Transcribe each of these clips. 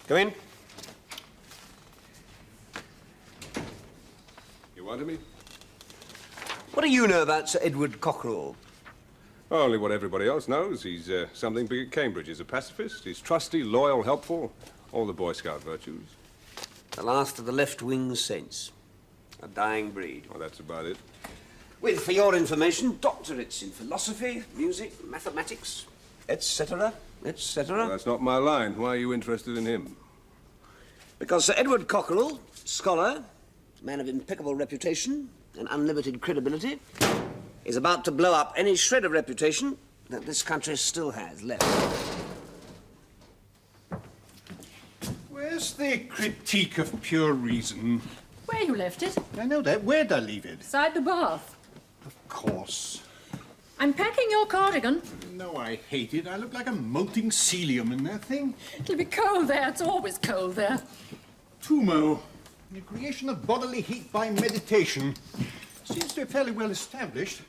Come in. You wanted me? What do you know about Sir Edward Cockerell? Only what everybody else knows. He's something big at Cambridge. He's a pacifist. He's trusty, loyal, helpful. All the Boy Scout virtues. The last of the left-wing saints. A dying breed. Well, that's about it. With, for your information, doctorates in philosophy, music, mathematics, etc., etc. Well, that's not my line. Why are you interested in him? Because Sir Edward Cockerell, scholar, man of impeccable reputation and unlimited credibility, is about to blow up any shred of reputation that this country still has left. Where's the critique of pure reason? Where you left it? I know that. Where'd I leave it? Beside the bath. Of course. I'm packing your cardigan. No, I hate it. I look like a molting celium in that thing. It'll be cold there. It's always cold there. Tumo, the creation of bodily heat by meditation, seems to be fairly well established.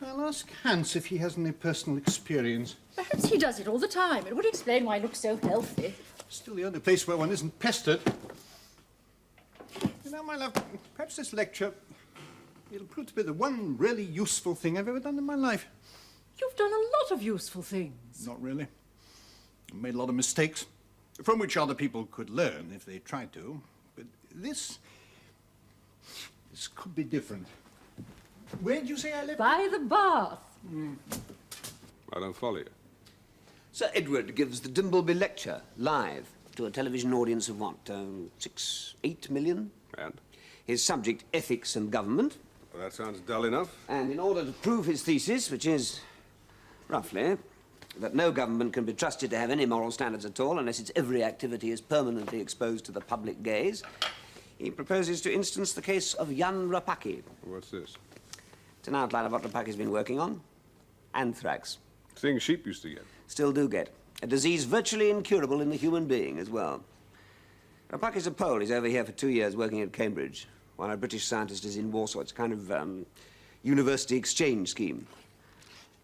I'll ask Hans if he has any personal experience. Perhaps he does it all the time. It would explain why he looks so healthy. Still the only place where one isn't pestered. You know, my love, perhaps this lecture, it'll prove to be the one really useful thing I've ever done in my life. You've done a lot of useful things. Not really. I've made a lot of mistakes, from which other people could learn if they tried to. But this could be different. Where did you say I lived? By the bath. I don't follow you. Sir Edward gives the Dimbleby Lecture live to a television audience of what, 8 million? And? His subject, ethics and government. Well, that sounds dull enough. And in order to prove his thesis, which is, roughly, that no government can be trusted to have any moral standards at all unless its every activity is permanently exposed to the public gaze, he proposes to instance the case of Jan Rapaki. What's this? It's an outline of what Rapaki's been working on. Anthrax. Thing sheep used to get. Still do get. A disease virtually incurable in the human being as well. Rapaki's a Pole. He's over here for 2 years working at Cambridge, while a British scientist is in Warsaw. It's a kind of university exchange scheme.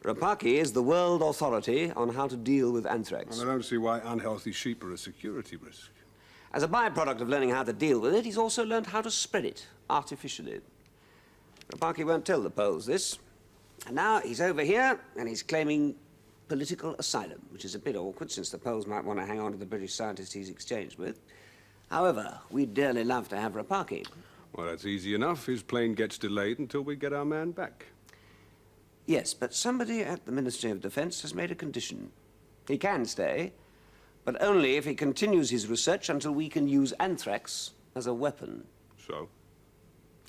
Rapaki is the world authority on how to deal with anthrax. Well, I don't see why unhealthy sheep are a security risk. As a byproduct of learning how to deal with it, he's also learned how to spread it artificially. Rapaki won't tell the Poles this. And now he's over here, and he's claiming political asylum, which is a bit awkward, since the Poles might want to hang on to the British scientist he's exchanged with. However, we'd dearly love to have Rapaki. Well, that's easy enough. His plane gets delayed until we get our man back. Yes, but somebody at the Ministry of Defence has made a condition. He can stay, but only if he continues his research until we can use anthrax as a weapon. So?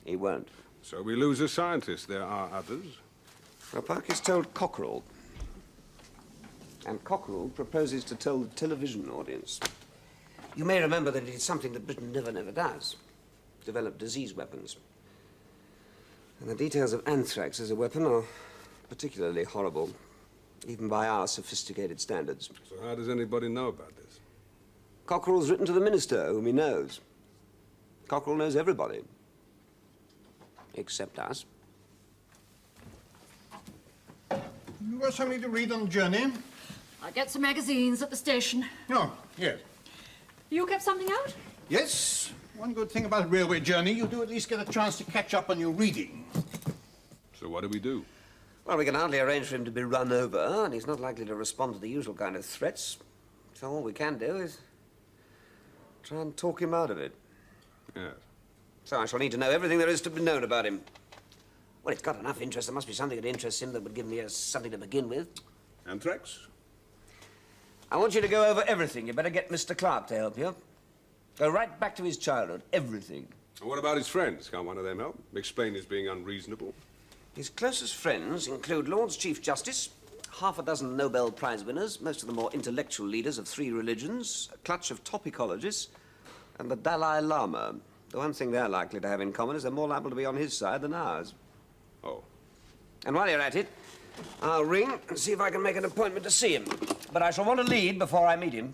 He won't. So we lose a scientist. There are others. Rapaki's told Cockerell. And Cockerell proposes to tell the television audience. You may remember that it is something that Britain never does. Develop disease weapons. And the details of anthrax as a weapon are particularly horrible, even by our sophisticated standards. So how does anybody know about this? Cockerell's written to the minister, whom he knows. Cockerell knows everybody. Except us. You got something to read on the journey? I get some magazines at the station. Oh, yes. You kept something out? Yes. One good thing about a railway journey, you do at least get a chance to catch up on your reading. So what do we do? Well, we can hardly arrange for him to be run over, and he's not likely to respond to the usual kind of threats. So all we can do is try and talk him out of it. Yes. So I shall need to know everything there is to be known about him. Well, it's got enough interest. There must be something that interests him that would give me something to begin with. Anthrax? I want you to go over everything. You better get Mr. Clark to help you. Go right back to his childhood. Everything. And what about his friends? Can't one of them help? Explain his being unreasonable. His closest friends include Lord's Chief Justice, half a dozen Nobel Prize winners, most of the more intellectual leaders of 3 religions, a clutch of top ecologists, and the Dalai Lama. The one thing they're likely to have in common is they're more liable to be on his side than ours. Oh. And while you're at it, I'll ring and see if I can make an appointment to see him. But I shall want to leave before I meet him.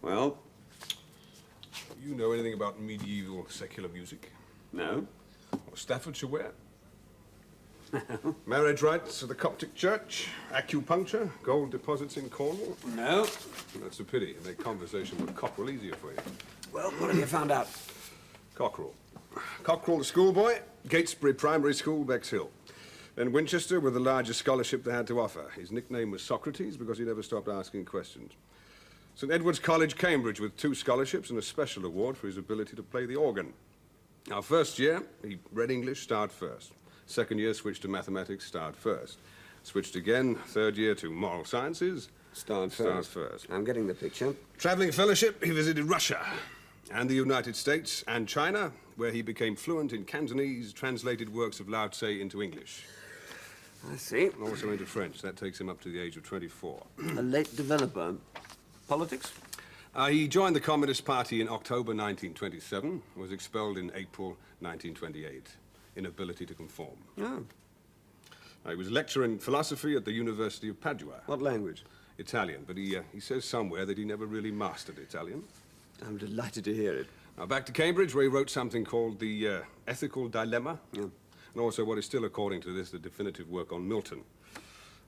Well, know anything about medieval secular music? No. Or Staffordshire ware? Marriage rites of the Coptic Church? Acupuncture? Gold deposits in Cornwall? No. That's a pity. It make conversation with Cockerell easier for you. Well, what have you found out? Cockerell. Cockerell, the schoolboy, Gatesbury Primary School, Bexhill. Then Winchester with the largest scholarship they had to offer. His nickname was Socrates because he never stopped asking questions. St. Edward's College, Cambridge, with 2 scholarships and a special award for his ability to play the organ. Now, first year, he read English, starred first. Second year, switched to mathematics, starred first. Switched again, third year to moral sciences, Starred first. I'm getting the picture. Traveling fellowship, he visited Russia and the United States and China, where he became fluent in Cantonese, translated works of Lao Tse into English. I see. And also into French. That takes him up to the age of 24. A late developer. Politics? He joined the Communist Party in October 1927, was expelled in April 1928. Inability to conform. Oh. He was lecturer in philosophy at the University of Padua. What language? Italian, but he says somewhere that he never really mastered Italian. I'm delighted to hear it. Now, back to Cambridge, where he wrote something called The Ethical Dilemma, and also what is still, according to this, the definitive work on Milton.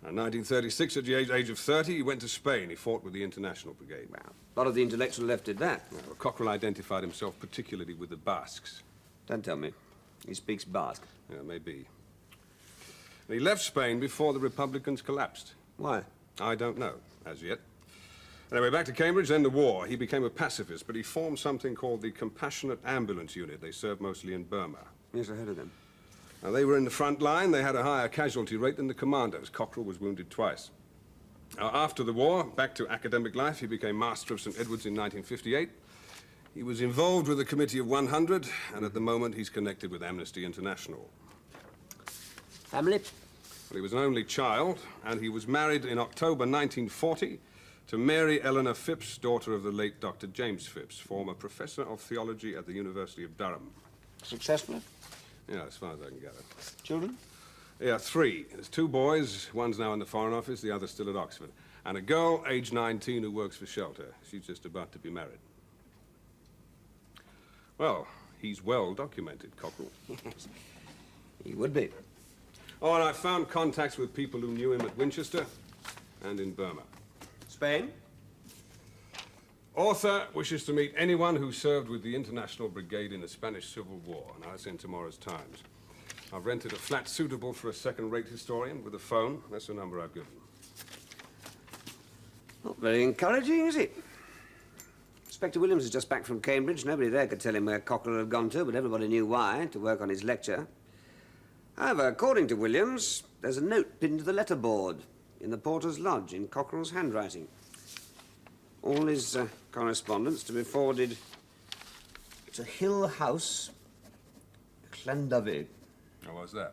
In 1936, at the age of 30, he went to Spain. He fought with the International Brigade. Wow. A lot of the intellectual left did that. Well, Cockerell identified himself particularly with the Basques. Don't tell me. He speaks Basque. Yeah, maybe. And he left Spain before the Republicans collapsed. Why? I don't know, as yet. Anyway, back to Cambridge, then the war. He became a pacifist, but he formed something called the Compassionate Ambulance Unit. They served mostly in Burma. Yes, I heard of them. Now, they were in the front line. They had a higher casualty rate than the commandos. Cockerell was wounded twice. Now, after the war, back to academic life, he became Master of St. Edward's in 1958. He was involved with the Committee of 100, and at the moment he's connected with Amnesty International. Family? Well, he was an only child, and he was married in October 1940 to Mary Eleanor Phipps, daughter of the late Dr. James Phipps, former professor of theology at the University of Durham. Successful? Yeah, as far as I can gather. Children? Yeah, 3. There's 2 boys. One's now in the Foreign Office, the other's still at Oxford. And a girl, age 19, who works for shelter. She's just about to be married. Well, he's well documented, Cockerell. He would be. Oh, and I found contacts with people who knew him at Winchester and in Burma. Spain? Author wishes to meet anyone who served with the International Brigade in the Spanish Civil War. Now, that's in tomorrow's Times. I've rented a flat suitable for a second-rate historian with a phone. That's the number I've given. Not very encouraging, is it? Inspector Williams is just back from Cambridge. Nobody there could tell him where Cockerell had gone to, but everybody knew why, to work on his lecture. However, according to Williams, there's a note pinned to the letterboard in the porter's lodge in Cockerell's handwriting. All his correspondence to be forwarded to Hill House, Llandovey. Oh, what's that?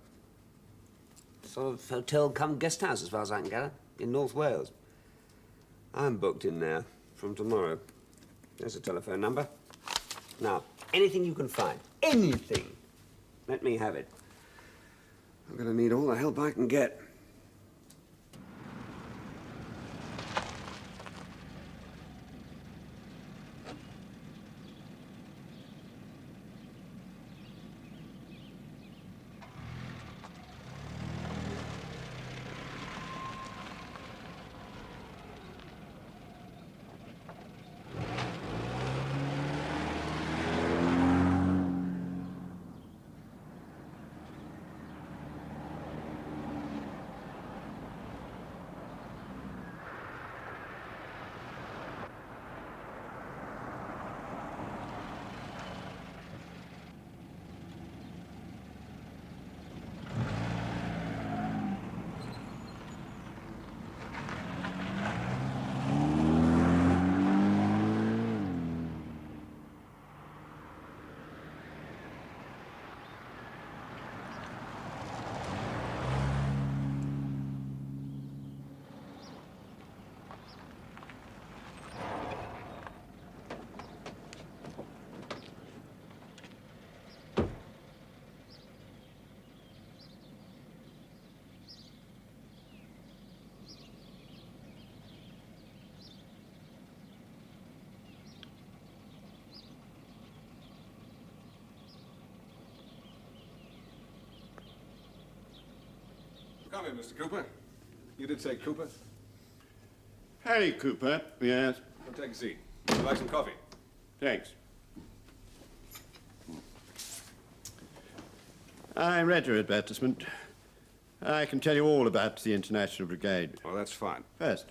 Sort of hotel come guest house, as far as I can gather, in North Wales. I'm booked in there from tomorrow. There's a telephone number. Now, anything you can find, anything, let me have it. I'm going to need all the help I can get. Come in, Mr. Cooper. You did say Cooper? Harry Cooper, yes. Well, take a seat. Would you like some coffee? Thanks. I read your advertisement. I can tell you all about the International Brigade. Well, that's fine. First,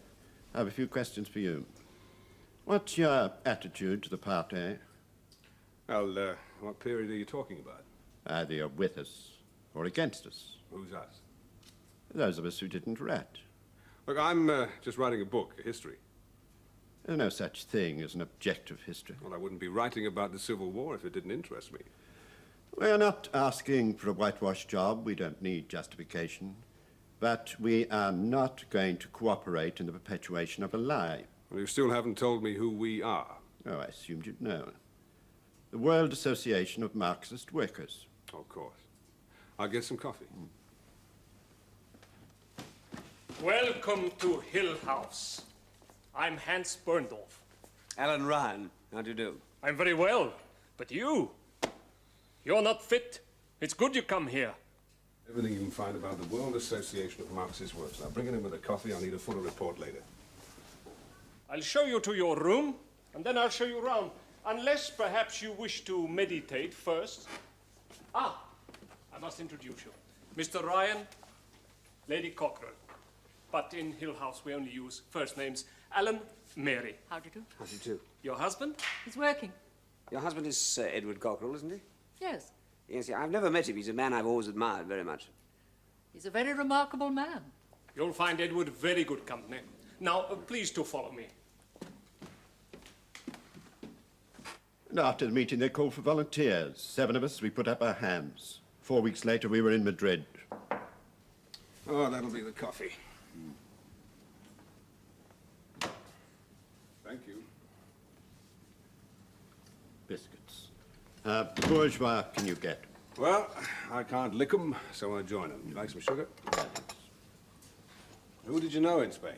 I have a few questions for you. What's your attitude to the party? Well, what period are you talking about? Either you're with us or against us. Who's us? Those of us who didn't rat. Look, I'm just writing a book, a history. There's no such thing as an objective history. Well, I wouldn't be writing about the Civil War if it didn't interest me. We're not asking for a whitewash job. We don't need justification. But we are not going to cooperate in the perpetuation of a lie. Well, you still haven't told me who we are. Oh, I assumed you'd know. The World Association of Marxist Workers. Of course. I'll get some coffee. Welcome to Hill House. I'm Hans Berndorf. Alan Ryan, how do you do? I'm very well, but you're not fit. It's good you come here. Everything you can find about the World Association of Marxist Workers. Now, bring it in with a coffee. I'll need a fuller report later. I'll show you to your room, and then I'll show you around. Unless perhaps you wish to meditate first. Ah, I must introduce you. Mr. Ryan, Lady Cockerell. But in Hill House we only use first names. Alan, Mary. How do you do? How do you do? Your husband? He's working. Your husband is Sir Edward Cockerell, isn't he? Yes. Yes, yeah, I've never met him. He's a man I've always admired very much. He's a very remarkable man. You'll find Edward very good company. Now, please to follow me. And after the meeting, they called for volunteers. 7 of us, we put up our hands. 4 weeks later, we were in Madrid. Oh, that'll be the coffee. Thank you. Biscuits. Bourgeois can you get? Well, I can't lick 'em, so I join 'em. You like some sugar? Who did you know in Spain?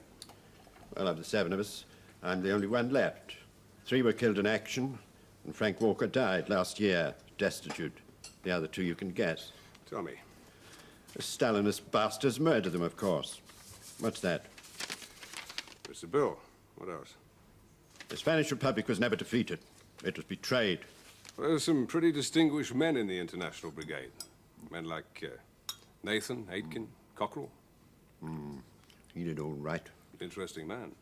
Well, of the 7 of us, I'm the only one left. 3 were killed in action, and Frank Walker died last year, destitute. The other 2 you can guess. Tell me. The Stalinist bastards murdered them, of course. What's that? It's a bill. What else? The Spanish Republic was never defeated. It was betrayed. Well, there's some pretty distinguished men in the International Brigade. Men like Nathan, Aitken, Cockerell. He did all right. Interesting man.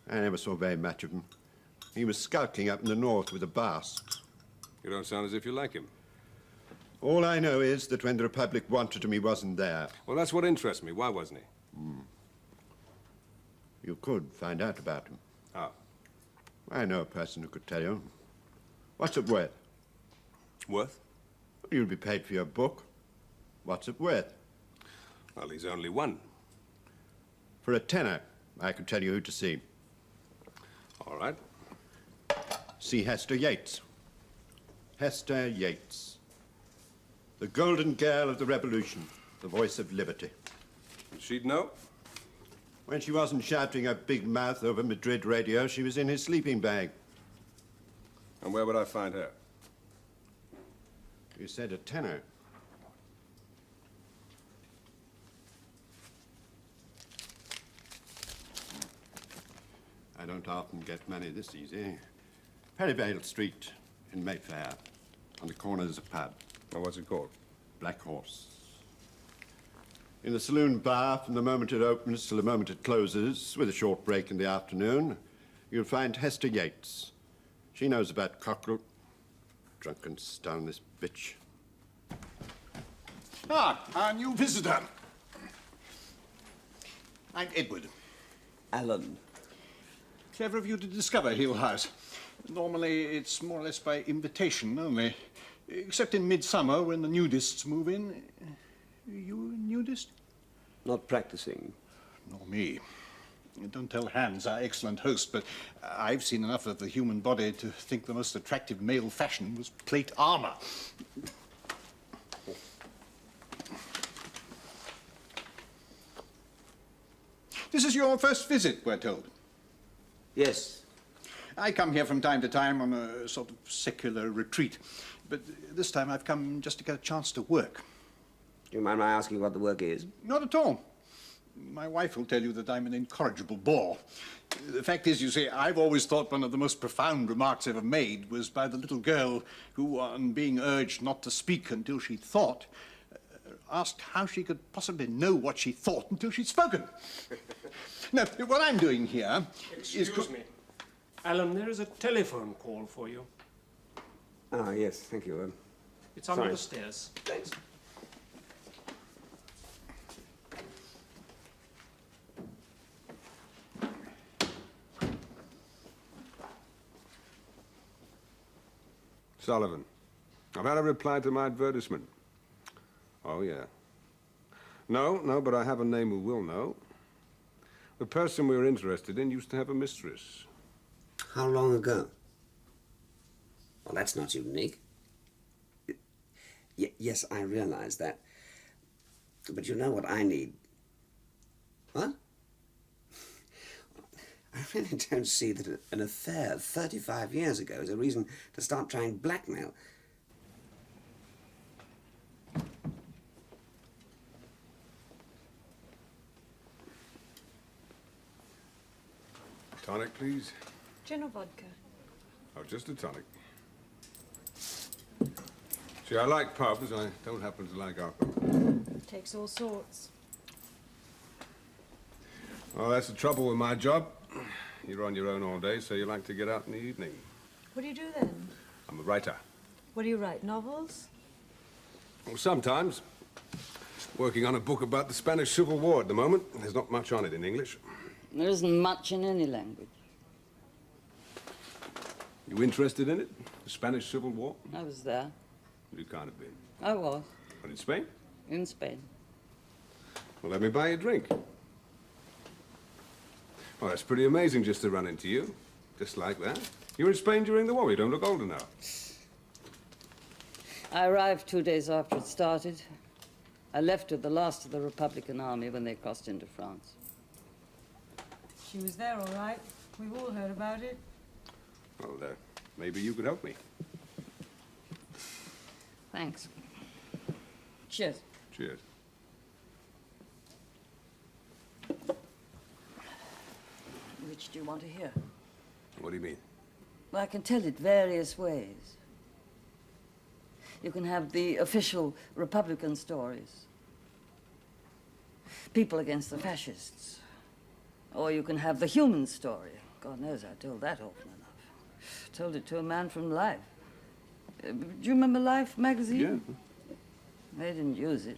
I never saw very much of him. He was skulking up in the north with the Basques. You don't sound as if you like him. All I know is that when the Republic wanted him, he wasn't there. Well, that's what interests me. Why wasn't he? You could find out about him. Ah. I know a person who could tell you. What's it worth? Worth? You'll be paid for your book. What's it worth? Well, he's only one. For a tenner, I can tell you who to see. All right. See Hester Yates. Hester Yates. The golden girl of the revolution, the voice of liberty. She'd know. When she wasn't shouting her big mouth over Madrid radio, she was in his sleeping bag. And where would I find her? You said a tenner. I don't often get money this easy. Perivale Street in Mayfair, on the corner there's a pub. Well, what's it called? Black Horse. In the saloon bar, from the moment it opens till the moment it closes, with a short break in the afternoon, you'll find Hester Yates. She knows about Cockerell. Drunken stone, this bitch. Ah, our new visitor. I'm Edward. Alan. Clever of you to discover Hill House. Normally, it's more or less by invitation only. Except in midsummer, when the nudists move in. You a nudist? Not practicing. Nor me. Don't tell Hans, our excellent host, but I've seen enough of the human body to think the most attractive male fashion was plate armor. This is your first visit, we're told. Yes. I come here from time to time on a sort of secular retreat, but this time I've come just to get a chance to work. Do you mind my asking what the work is? Not at all. My wife will tell you that I'm an incorrigible bore. The fact is, you see, I've always thought one of the most profound remarks ever made was by the little girl who, on being urged not to speak until she thought, asked how she could possibly know what she thought until she'd spoken. Now, what I'm doing here is... Excuse me. Alan, there is a telephone call for you. Ah, yes, thank you. It's under sorry. the stairs. Thanks. Sullivan, I've had a reply to my advertisement. Oh, yeah. No, but I have a name who will know. The person we were interested in used to have a mistress. How long ago? Well, that's not unique. Yes, I realize that. But you know what I need? What? I really don't see that an affair 35 years ago is a reason to start trying blackmail. Tonic, please. Gin or vodka? Oh, just a tonic. See, I like pubs. I don't happen to like alcohol. Takes all sorts. Well, that's the trouble with my job. You're on your own all day, so you like to get out in the evening. What do you do then? I'm a writer. What do you write, novels? Well, sometimes. Working on a book about the Spanish Civil War at the moment. There's not much on it in English. There isn't much in any language. You interested in it? The Spanish Civil War? I was there. You can't have been. I was. But in Spain? In Spain. Well, let me buy you a drink. Well, that's pretty amazing just to run into you. Just like that. You were in Spain during the war. You don't look old enough. I arrived 2 days after it started. I left with the last of the Republican army when they crossed into France. She was there, all right. We've all heard about it. Well, maybe you could help me. Thanks. Cheers. Cheers. Which do you want to hear? What do you mean? Well, I can tell it various ways. You can have the official Republican stories. People against the fascists. Or you can have the human story. God knows I told that often enough. Told it to a man from Life. Do you remember Life magazine? Yeah. They didn't use it.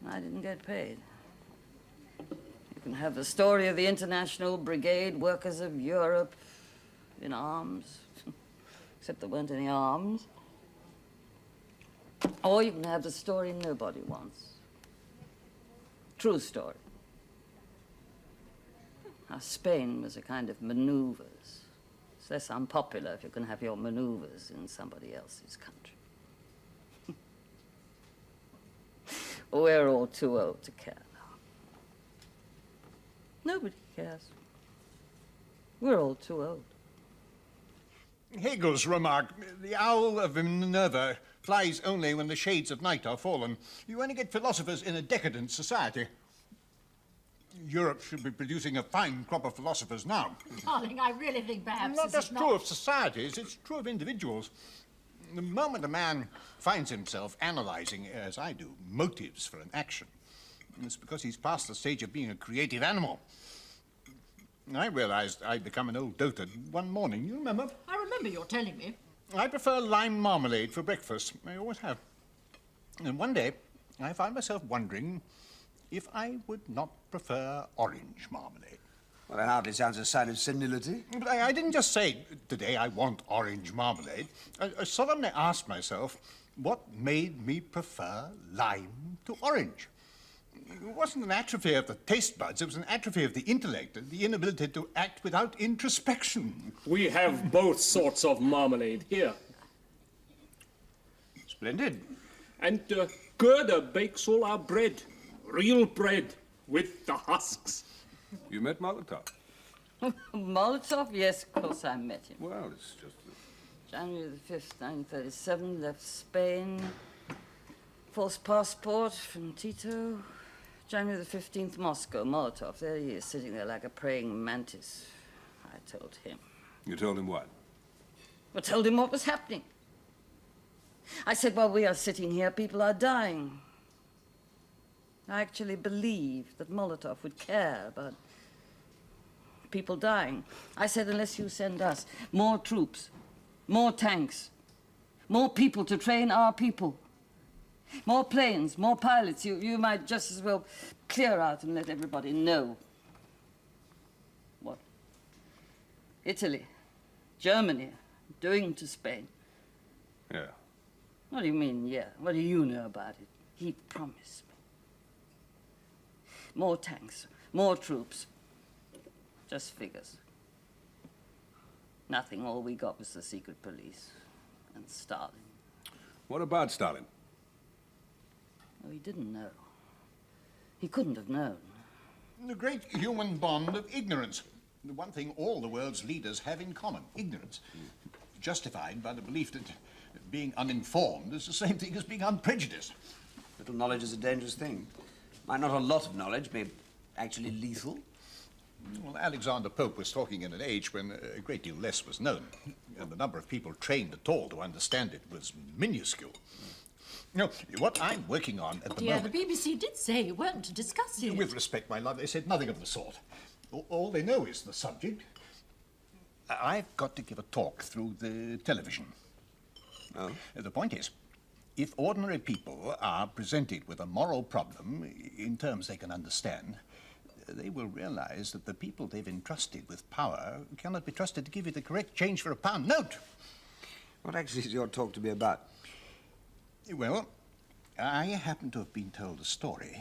I didn't get paid. You can have the story of the International Brigade Workers of Europe in arms. Except there weren't any arms. Or you can have the story nobody wants. True story. Now, Spain was a kind of maneuvers. It's less unpopular if you can have your maneuvers in somebody else's country. We're all too old to care now. Nobody cares. We're all too old. Hegel's remark, the owl of Minerva flies only when the shades of night are fallen. You only get philosophers in a decadent society. Europe should be producing a fine crop of philosophers now. Darling, I really think perhaps Not this just is true of societies, it's true of individuals. The moment a man finds himself analyzing, as I do, motives for an action, it's because he's past the stage of being a creative animal. I realized I'd become an old dotard one morning. You remember? I remember you're telling me. I prefer lime marmalade for breakfast. I always have. And one day, I found myself wondering if I would not prefer orange marmalade. Well, that hardly sounds a sign of senility. But I didn't just say, today I want orange marmalade. I solemnly asked myself, what made me prefer lime to orange? It wasn't an atrophy of the taste buds, it was an atrophy of the intellect, the inability to act without introspection. We have both sorts of marmalade here. Splendid. And Gerda bakes all our bread. Real bread with the husks. You met Molotov? Molotov? Yes, of course I met him. Well, it's just... January the 5th, 1937, left Spain. False passport from Tito. January the 15th, Moscow, Molotov. There he is, sitting there like a praying mantis. I told him. You told him what? I told him what was happening. I said, while we are sitting here, people are dying. I actually believed that Molotov would care about people dying. I said, unless you send us more troops, more tanks, more people to train our people, more planes, more pilots, you might just as well clear out and let everybody know. What? Italy, Germany, doing to Spain. Yeah. What do you mean, yeah? What do you know about it? He promised me. More tanks, more troops. Just figures. Nothing. All we got was the secret police and Stalin. What about Stalin? Oh, he didn't know. He couldn't have known. The great human bond of ignorance. The one thing all the world's leaders have in common, ignorance. Justified by the belief that being uninformed is the same thing as being unprejudiced. Little knowledge is a dangerous thing. Might not a lot of knowledge be actually lethal? Well, Alexander Pope was talking in an age when a great deal less was known, and the number of people trained at all to understand it was minuscule. No, what I'm working on at the moment... The BBC did say you weren't to discuss it. With respect, my love, they said nothing of the sort. All they know is the subject. I've got to give a talk through the television. Oh? The point is, if ordinary people are presented with a moral problem in terms they can understand, they will realize that the people they've entrusted with power cannot be trusted to give you the correct change for a pound note. What actually is your talk to be about? Well, I happen to have been told a story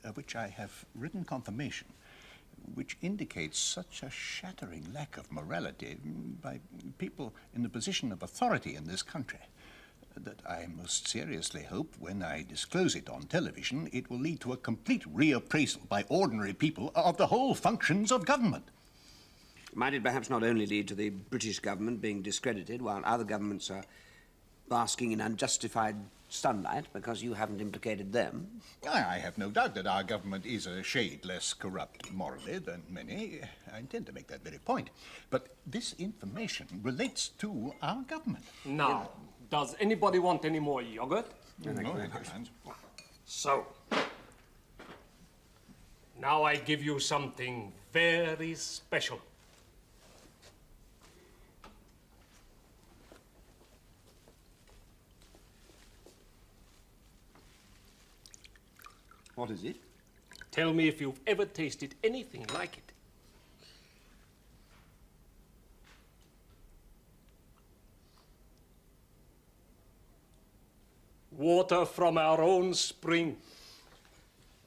of which I have written confirmation, which indicates such a shattering lack of morality by people in the position of authority in this country that I most seriously hope when I disclose it on television, it will lead to a complete reappraisal by ordinary people of the whole functions of government. Might it perhaps not only lead to the British government being discredited while other governments are basking in unjustified sunlight because you haven't implicated them? I have no doubt that our government is a shade less corrupt morally than many. I intend to make that very point. But this information relates to our government. Now, does anybody want any more yogurt? No, thanks. So, now I give you something very special. What is it? Tell me if you've ever tasted anything like it. Water from our own spring.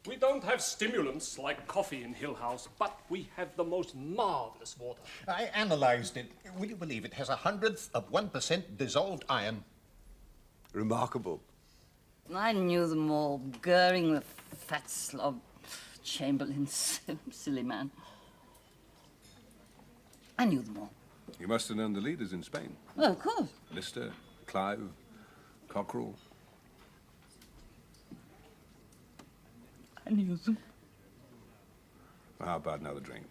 We don't have stimulants like coffee in Hill House, but we have the most marvelous water. I analyzed it. Will you believe it has 1/100th of 1% dissolved iron? Remarkable. I knew them all. Goering, the fat slob, Chamberlain, silly man. I knew them all. You must have known the leaders in Spain. Well, of course. Lister, Clive, Cockerell. I knew them. How about another drink?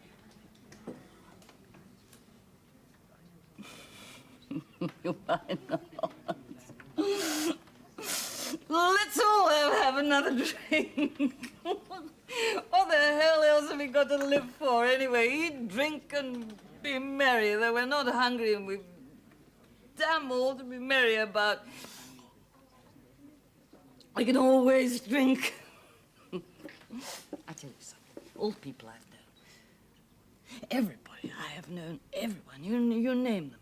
Why not? Let's all have another drink. What the hell else have we got to live for anyway? Eat, drink, and be merry. Though we're not hungry and we've damn all to be merry about. We can always drink. I tell you something. All the people I've known, everybody I have known, everyone, you name them,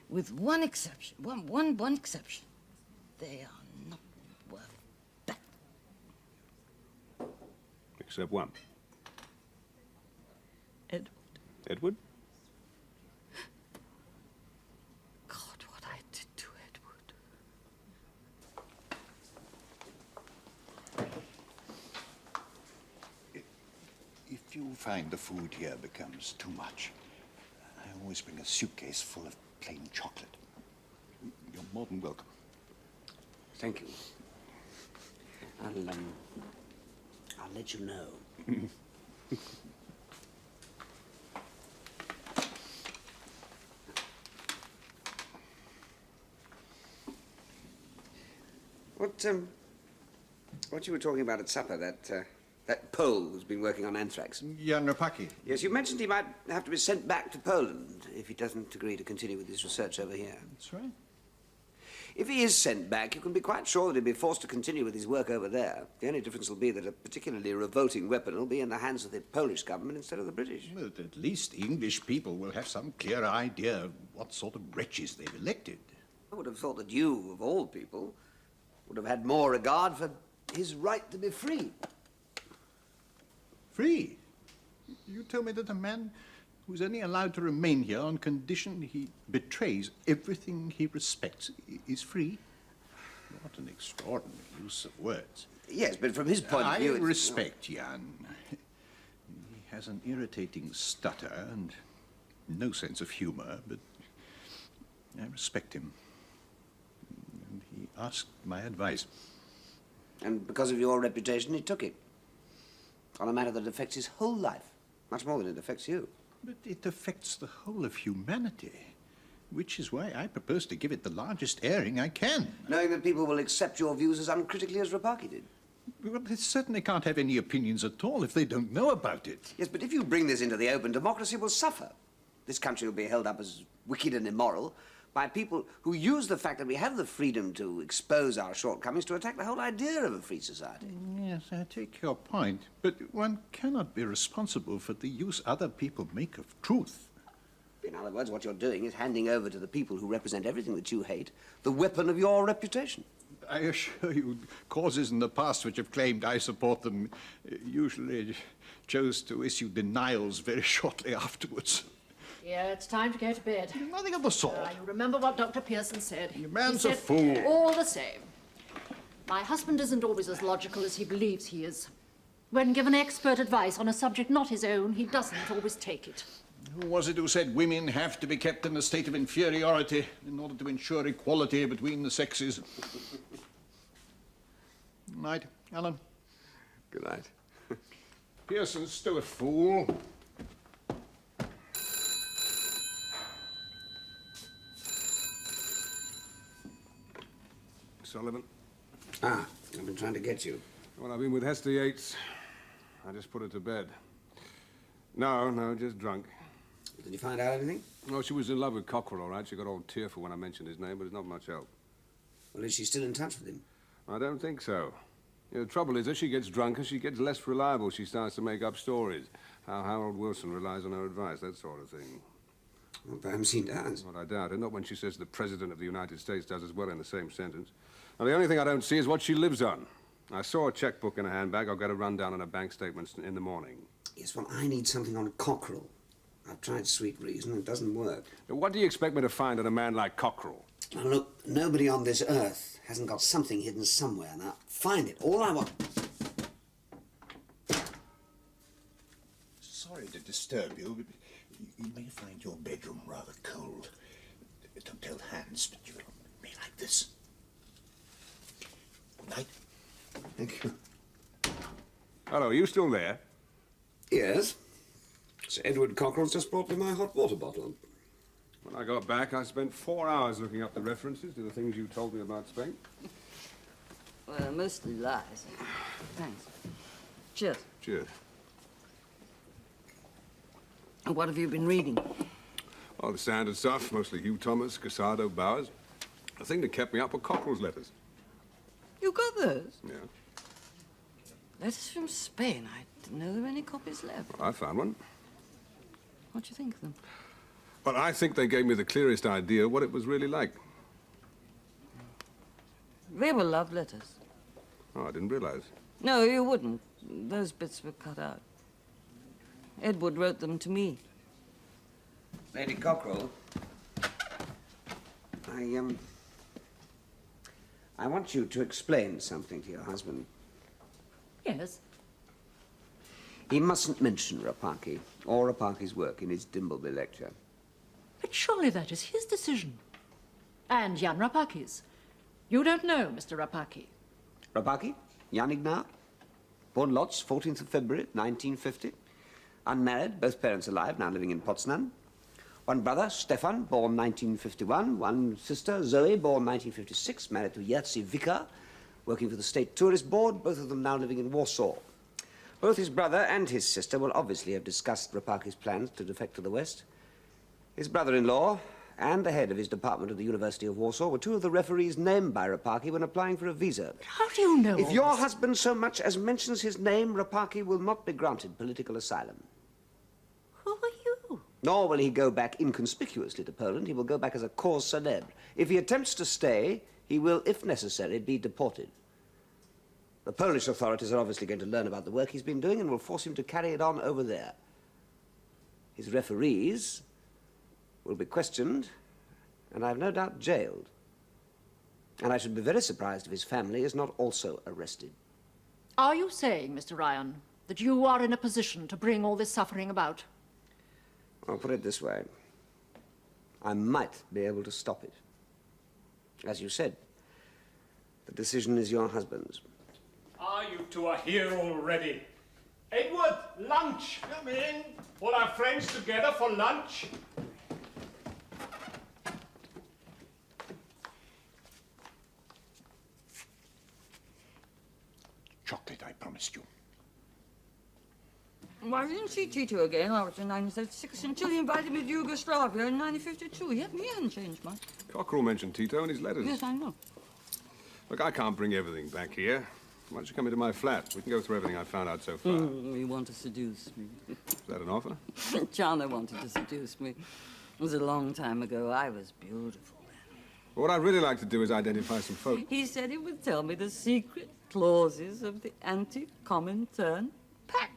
with one exception, one exception, they are not worth that. Except one. Edward. Edward? God, what I did to Edward. If you find the food here becomes too much, I always bring a suitcase full of plain chocolate. You're more than welcome. Thank you. I'll let you know. What you were talking about at supper, that Pole who's been working on anthrax. Jan Rapaki. Yes, you mentioned he might have to be sent back to Poland if he doesn't agree to continue with his research over here. That's right. If he is sent back, you can be quite sure that he'll be forced to continue with his work over there. The only difference will be that a particularly revolting weapon will be in the hands of the Polish government instead of the British. Well, at least English people will have some clear idea of what sort of wretches they've elected. I would have thought that you, of all people, would have had more regard for his right to be free. Free? You tell me that a man who's only allowed to remain here on condition he betrays everything he respects is free? What an extraordinary use of words. Yes, but from his point of view... I respect Jan. He has an irritating stutter and no sense of humor, but I respect him. And he asked my advice. And because of your reputation, he took it. On a matter that affects his whole life, much more than it affects you. But it affects the whole of humanity, which is why I propose to give it the largest airing I can. Knowing that people will accept your views as uncritically as Rapaki did. Well, they certainly can't have any opinions at all if they don't know about it. Yes, but if you bring this into the open, democracy will suffer. This country will be held up as wicked and immoral by people who use the fact that we have the freedom to expose our shortcomings to attack the whole idea of a free society. Yes, I take your point, but one cannot be responsible for the use other people make of truth. In other words, what you're doing is handing over to the people who represent everything that you hate the weapon of your reputation. I assure you, causes in the past which have claimed I support them usually chose to issue denials very shortly afterwards. Yeah, it's time to go to bed. Nothing of the sort. You remember what Dr. Pearson said? Your man's He a said, fool. All the same. My husband isn't always as logical as he believes he is. When given expert advice on a subject not his own, he doesn't always take it. Who was it who said women have to be kept in a state of inferiority in order to ensure equality between the sexes? Night, Alan. Good night. Pearson's still a fool. Sullivan? Ah, I've been trying to get you. Well, I've been with Hester Yates. I just put her to bed. No, just drunk. Did you find out anything? Oh, she was in love with Cockerell, all right. She got all tearful when I mentioned his name, but it's not much help. Well, is she still in touch with him? I don't think so. You know, the trouble is, as she gets drunker, she gets less reliable. She starts to make up stories. How Harold Wilson relies on her advice, that sort of thing. Well, perhaps he does. Well, I doubt it. Not when she says the President of the United States does as well in the same sentence. Now, the only thing I don't see is what she lives on. I saw a checkbook in her handbag. I'll get a rundown on her bank statements in the morning. Yes, well, I need something on Cockerell. I've tried sweet reason. It doesn't work. Now, what do you expect me to find in a man like Cockerell? Now, look, nobody on this earth hasn't got something hidden somewhere. Now, find it. All I want... Sorry to disturb you, but you may find your bedroom rather cold. Don't tell Hans, but you will be like this. Good night. Thank you. Hello, are you still there? Yes. Sir Edward Cockerell's just brought me my hot water bottle. When I got back, I spent 4 hours looking up the references to the things you told me about Spain. Well, mostly lies. Thanks. Cheers. Cheers. And what have you been reading? Oh, the standard stuff, mostly Hugh Thomas, Casado, Bowers. The thing that kept me up were Cockerell's letters. You got those? Yeah. Letters from Spain. I didn't know there were any copies left. Well, I found one. What do you think of them? Well, I think they gave me the clearest idea what it was really like. They were love letters. Oh, I didn't realize. No, you wouldn't. Those bits were cut out. Edward wrote them to me. Lady Cockerell, I want you to explain something to your husband. Yes. He mustn't mention Rapaki or Rapaki's work in his Dimbleby Lecture. But surely that is his decision. And Jan Rapaki's. You don't know Mr. Rapaki. Rapaki? Janigna, born Lodz, 14th of February, 1950. Unmarried, both parents alive, now living in Potsdam. One brother, Stefan, born 1951. One sister, Zoe, born 1956, married to Jerzy Vicker, working for the State Tourist Board, both of them now living in Warsaw. Both his brother and his sister will obviously have discussed Rapaki's plans to defect to the West. His brother-in-law and the head of his department at the University of Warsaw were two of the referees named by Rapaki when applying for a visa. How do you know? If your husband so much as mentions his name, Rapaki will not be granted political asylum. Who are you? Nor will he go back inconspicuously to Poland. He will go back as a cause célèbre. If he attempts to stay, he will, if necessary, be deported. The Polish authorities are obviously going to learn about the work he's been doing and will force him to carry it on over there. His referees will be questioned, and I've no doubt jailed. And I should be very surprised if his family is not also arrested. Are you saying, Mr. Ryan, that you are in a position to bring all this suffering about? I'll put it this way. I might be able to stop it. As you said, the decision is your husband's. Ah, you two are here already. Edward, lunch. Come in. All our friends together for lunch. Chocolate, I promised you. Well, I didn't see Tito again after 1936 until he invited me to Yugoslavia in 1952. He hadn't changed much. Cockerell mentioned Tito in his letters. Yes, I know. Look, I can't bring everything back here. Why don't you come into my flat? We can go through everything I've found out so far. You want to seduce me. Is that an offer? Chana wanted to seduce me. It was a long time ago. I was beautiful then. Well, what I'd really like to do is identify some folk. He said he would tell me the secret clauses of the anti-Comintern pact.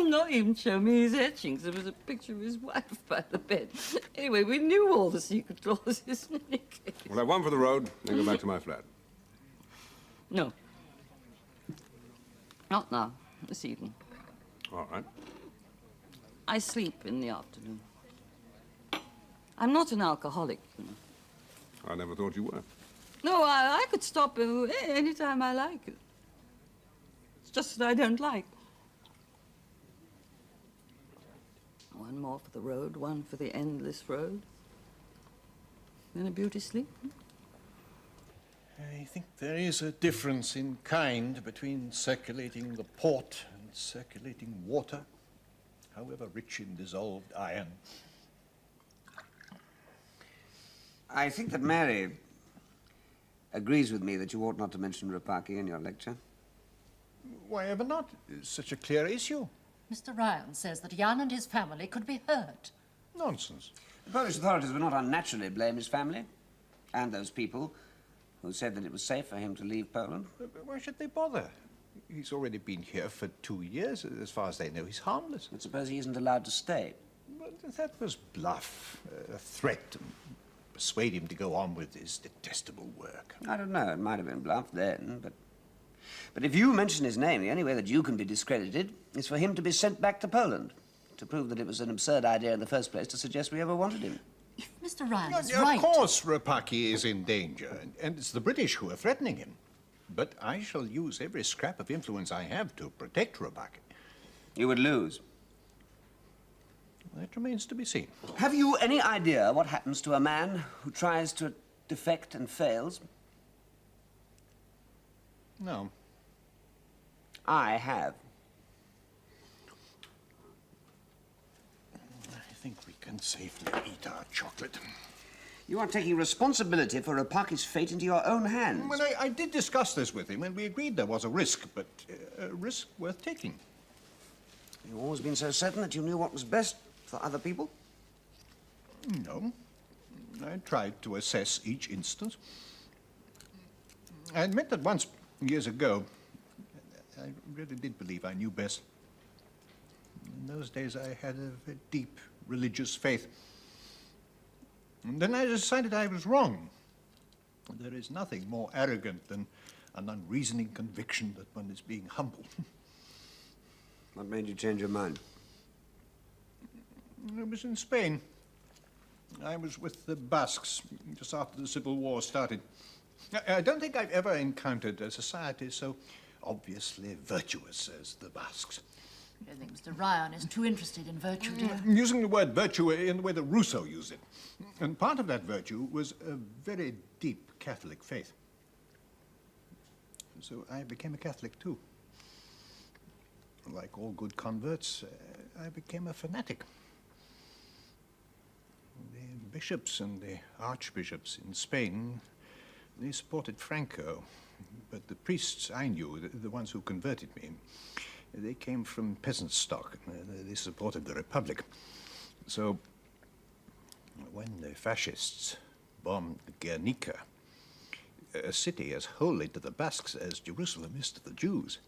Not even show me his etchings. There was a picture of his wife by the bed. Anyway, we knew all the secret clauses in any case. We'll have one for the road, then go back to my flat. No. Not now. This evening. All right. I sleep in the afternoon. I'm not an alcoholic, you know. I never thought you were. No, I could stop any time I like. It's just that I don't like. One more for the road, one for the endless road. Then a beauty sleep. I think there is a difference in kind between circulating the port and circulating water, however rich in dissolved iron. I think that Mary agrees with me that you ought not to mention Rapaki in your lecture. Why ever not? It's such a clear issue. Mr. Ryan says that Jan and his family could be hurt. Nonsense. The Polish authorities would not unnaturally blame his family and those people who said that it was safe for him to leave Poland. But why should they bother? He's already been here for 2 years. As far as they know, he's harmless. But suppose he isn't allowed to stay. But that was bluff, a threat to persuade him to go on with his detestable work. I don't know. It might have been bluff then, but if you mention his name, the only way that you can be discredited is for him to be sent back to Poland to prove that it was an absurd idea in the first place to suggest we ever wanted him. If Mr. Ryan is Of right... course Rapaki is in danger, and it's the British who are threatening him. But I shall use every scrap of influence I have to protect Rapaki. You would lose. That remains to be seen. Have you any idea what happens to a man who tries to defect and fails? No. I have. I think we can safely eat our chocolate. You are taking responsibility for Rapaki's fate into your own hands. Well, I did discuss this with him, and we agreed there was a risk, but a risk worth taking. You've always been so certain that you knew what was best for other people? No. I tried to assess each instance. I admit that once, years ago, I really did believe I knew best. In those days, I had a very deep religious faith. And then I decided I was wrong. There is nothing more arrogant than an unreasoning conviction that one is being humble. What made you change your mind? It was in Spain. I was with the Basques just after the Civil War started. I don't think I've ever encountered a society so obviously virtuous as the Basques. I think Mr. Ryan is too interested in virtue, dear. Using the word virtue in the way that Rousseau used it. And part of that virtue was a very deep Catholic faith. So I became a Catholic too. Like all good converts, I became a fanatic. The bishops and the archbishops in Spain, they supported Franco. But the priests I knew, the ones who converted me, they came from peasant stock. They supported the Republic. So, when the fascists bombed Guernica, a city as holy to the Basques as Jerusalem is to the Jews,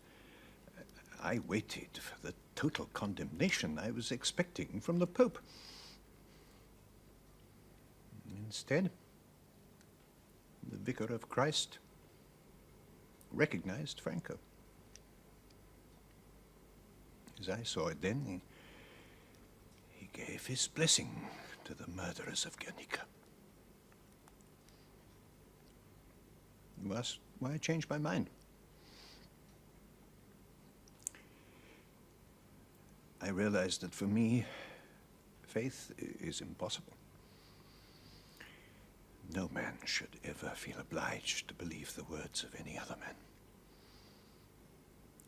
I waited for the total condemnation I was expecting from the Pope. Instead, the Vicar of Christ recognized Franco. As I saw it then, he gave his blessing to the murderers of Guernica. You ask why I changed my mind. I realized that for me, faith is impossible. No man should ever feel obliged to believe the words of any other man,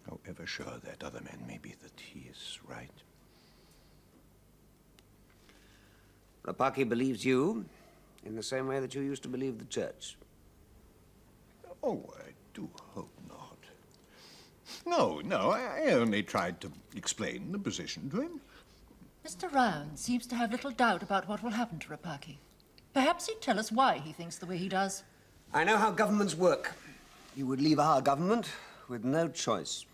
however sure that other man may be that he is right. Rapaki believes you in the same way that you used to believe the church. Oh, I do hope not. No, I only tried to explain the position to him. Mr. Ryan seems to have little doubt about what will happen to Rapaki. Perhaps he'd tell us why he thinks the way he does. I know how governments work. You would leave our government with no choice.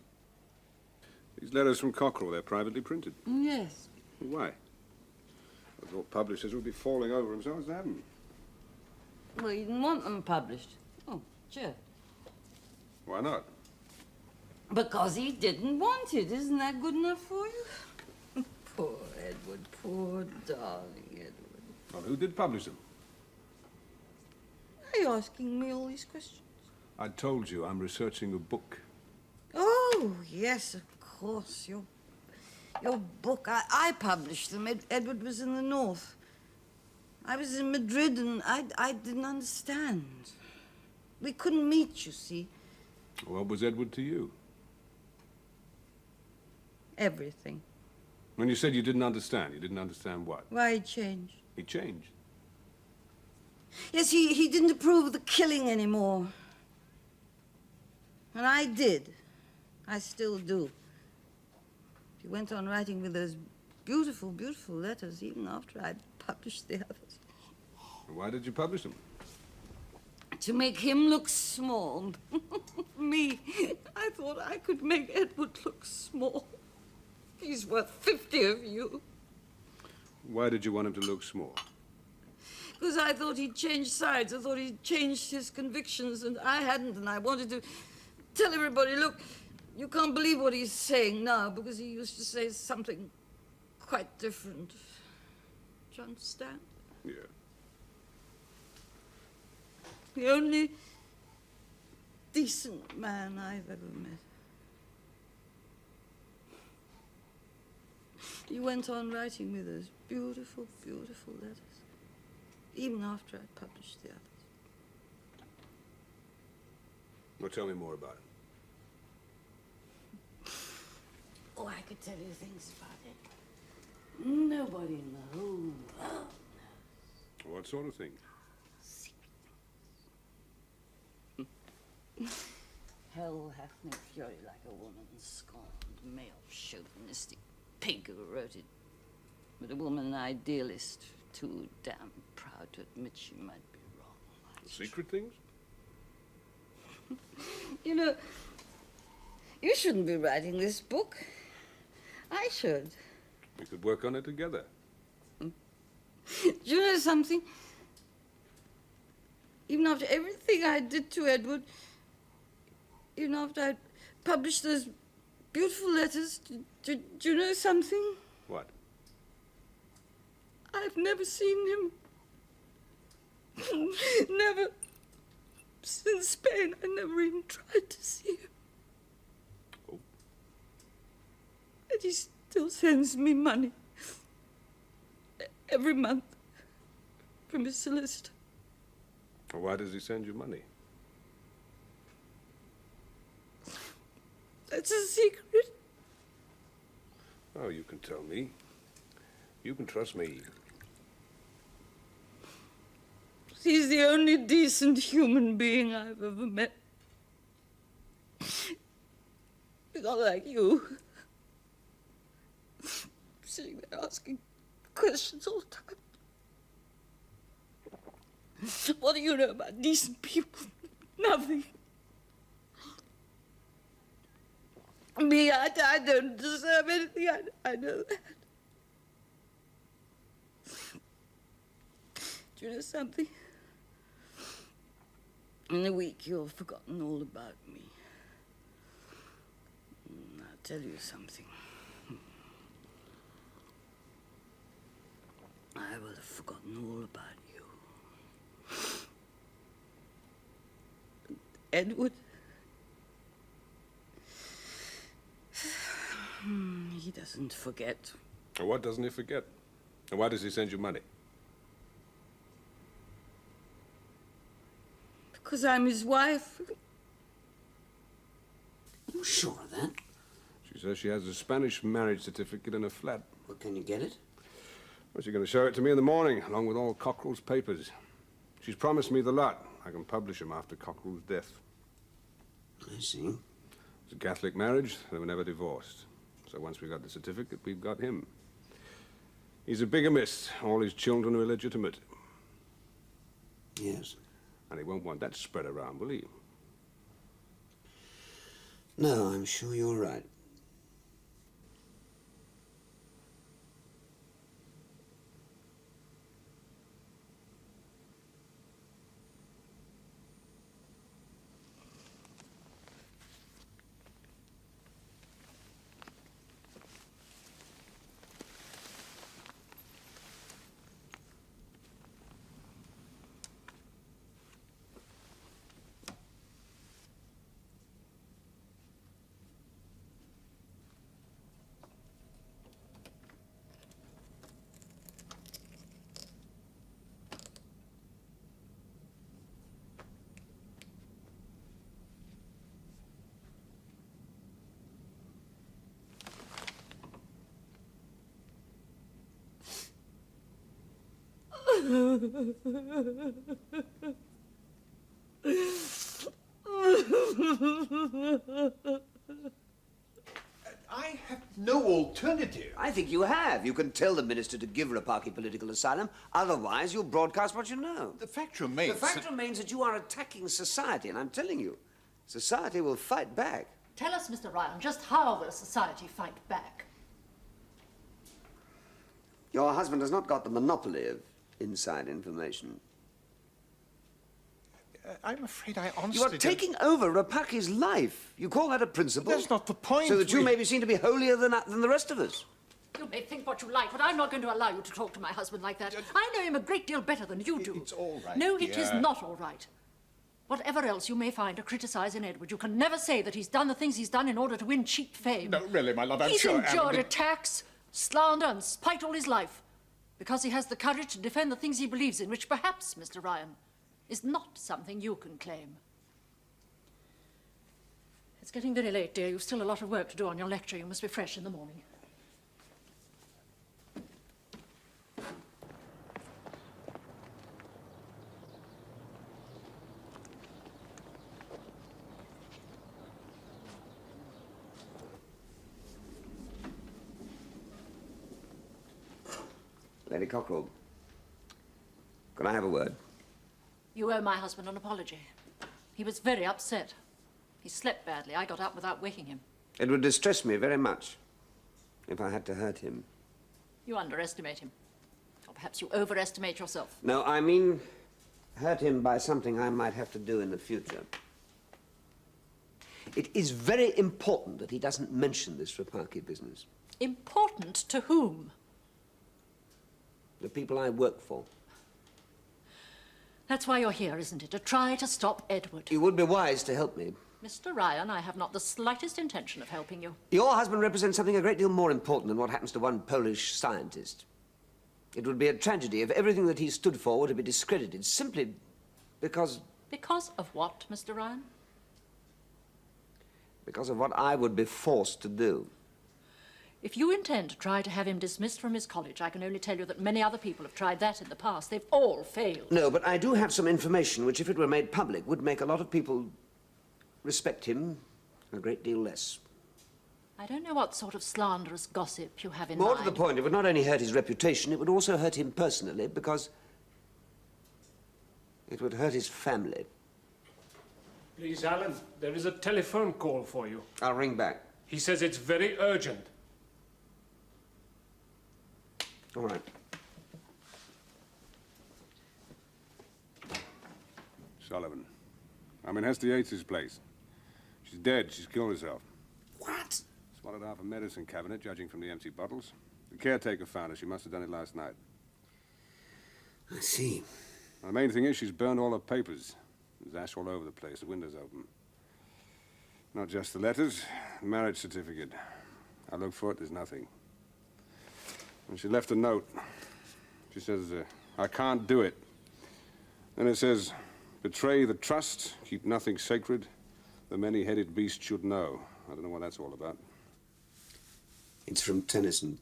These letters from Cockerell, they're privately printed. Yes. Why? I thought publishers would be falling over themselves to have them. Well, you didn't want them published. Oh, sure. Why not? Because he didn't want it. Isn't that good enough for you? Poor Edward, poor darling Edward. Well, who did publish them? Are you asking me all these questions? I told you I'm researching a book. Oh, yes, of course. Your book. I published them. Edward was in the north. I was in Madrid and I didn't understand. We couldn't meet, you see. What was Edward to you? Everything. When you said you didn't understand what? Why he changed? He changed. Yes, he didn't approve of the killing anymore. And I did. I still do. He went on writing with those beautiful, beautiful letters even after I'd published the others. Why did you publish them? To make him look small. Me. I thought I could make Edward look small. He's worth 50 of you. Why did you want him to look small? Because I thought he'd changed sides. I thought he'd changed his convictions, and I hadn't, and I wanted to tell everybody, look, you can't believe what he's saying now, because he used to say something quite different. Do you understand? Yeah. The only decent man I've ever met. He went on writing me those beautiful, beautiful letters, even after I'd published the others. Well, tell me more about it. Oh, I could tell you things about it. Nobody in the whole world knows. What sort of thing? Hell hath no fury like a woman scorned, male chauvinistic pig who wrote it. But a woman idealist, too damn proud to admit she might be wrong. Secret things? You know, you shouldn't be writing this book. I should. We could work on it together. Do you know something? Even after everything I did to Edward, even after I published those beautiful letters, do you know something? What? I've never seen him. Never. Since Spain, I never even tried to see him. And he still sends me money every month from his solicitor. Well, why does he send you money? That's a secret. Oh, you can tell me. You can trust me. He's the only decent human being I've ever met. He's not like you. Sitting there asking questions all the time. What do you know about decent people? Nothing. Me, I don't deserve anything. I know that. Do you know something? In a week, you'll have forgotten all about me. I'll tell you something. I will have forgotten all about you. Edward? He doesn't forget. And what doesn't he forget? And why does he send you money? Because I'm his wife. You sure of that? She says she has a Spanish marriage certificate in her flat. Well, can you get it? Well, she's going to show it to me in the morning, along with all Cockerell's papers. She's promised me the lot. I can publish them after Cockerell's death. I see. It's a Catholic marriage. They were never divorced. So once we got the certificate, we've got him. He's a bigamist. All his children are illegitimate. Yes. And he won't want that spread around, will he? No, I'm sure you're right. I have no alternative. I think you have. You can tell the minister to give Rapaki political asylum. Otherwise, you'll broadcast what you know. The fact remains... The fact remains that you are attacking society, and I'm telling you, society will fight back. Tell us, Mr. Ryan, just how will society fight back? Your husband has not got the monopoly of inside information. I'm afraid I honestly You are taking over Rapaki's life. You call that a principle? That's not the point. So that you may be seen to be holier than the rest of us. You may think what you like, but I'm not going to allow you to talk to my husband like that. I know him a great deal better than you do. It's all right, No, it is dear. not all right. Whatever else you may find to criticize in Edward, you can never say that he's done the things he's done in order to win cheap fame. No, really, my love, I'm He's sure... endured attacks, slander, and spite all his life because he has the courage to defend the things he believes in, which perhaps, Mr. Ryan, is not something you can claim. It's getting very late, dear. You've still a lot of work to do on your lecture. You must be fresh in the morning. Lady Cockerell, can I have a word? You owe my husband an apology. He was very upset. He slept badly. I got up without waking him. It would distress me very much if I had to hurt him. You underestimate him. Or perhaps you overestimate yourself. No, I mean hurt him by something I might have to do in the future. It is very important that he doesn't mention this Rapaki business. Important to whom? The people I work for. That's why you're here, isn't it? To try to stop Edward. You would be wise to help me. Mr. Ryan, I have not the slightest intention of helping you. Your husband represents something a great deal more important than what happens to one Polish scientist. It would be a tragedy if everything that he stood for were to be discredited simply because... Because of what, Mr. Ryan? Because of what I would be forced to do. If you intend to try to have him dismissed from his college, I can only tell you that many other people have tried that in the past. They've all failed. No, but I do have some information which, if it were made public, would make a lot of people respect him a great deal less. I don't know what sort of slanderous gossip you have in More mind. to the point, it would not only hurt his reputation, it would also hurt him personally, because it would hurt his family. Please, Alan, there is a telephone call for you. I'll ring back. He says it's very urgent. All right. Sullivan. I'm in Hester Yates's place. She's dead. She's killed herself. What? Swallowed half a medicine cabinet, judging from the empty bottles. The caretaker found her. She must have done it last night. I see. Now, the main thing is she's burned all her papers. There's ash all over the place. The window's open. Not just the letters, the marriage certificate. I looked for it. There's nothing. And she left a note. She says, I can't do it. Then it says, betray the trust, keep nothing sacred. The many-headed beast should know. I don't know what that's all about. It's from Tennyson.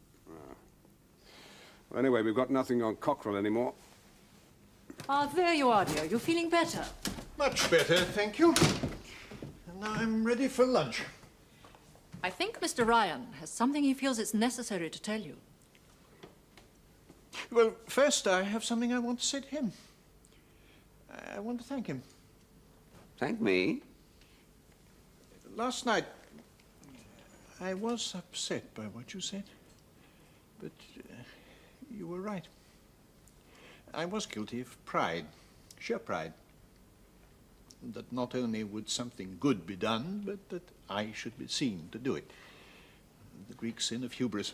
Well, anyway, we've got nothing on Cockerell anymore. Ah, there you are, dear. You're feeling better. Much better, thank you. And now I'm ready for lunch. I think Mr. Ryan has something he feels it's necessary to tell you. Well, first I have something I want to say to him. I want to thank him. Thank me? Last night, I was upset by what you said, but you were right. I was guilty of pride, sheer pride. That not only would something good be done, but that I should be seen to do it. The Greek sin of hubris.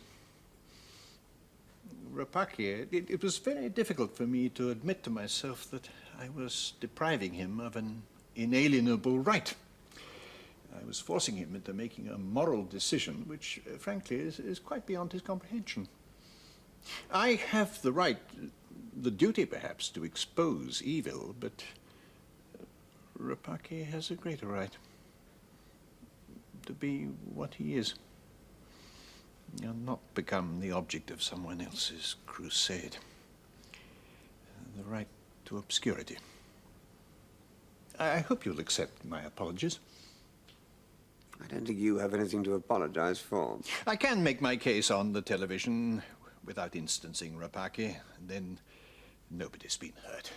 Rapaki, it was very difficult for me to admit to myself that I was depriving him of an inalienable right. I was forcing him into making a moral decision which, frankly, is quite beyond his comprehension. I have the right, the duty perhaps, to expose evil, but Rapaki has a greater right to be what he is and not become the object of someone else's crusade. The right to obscurity. I hope you'll accept my apologies. I don't think you have anything to apologize for. I can make my case on the television without instancing Rapaki, and then nobody's been hurt.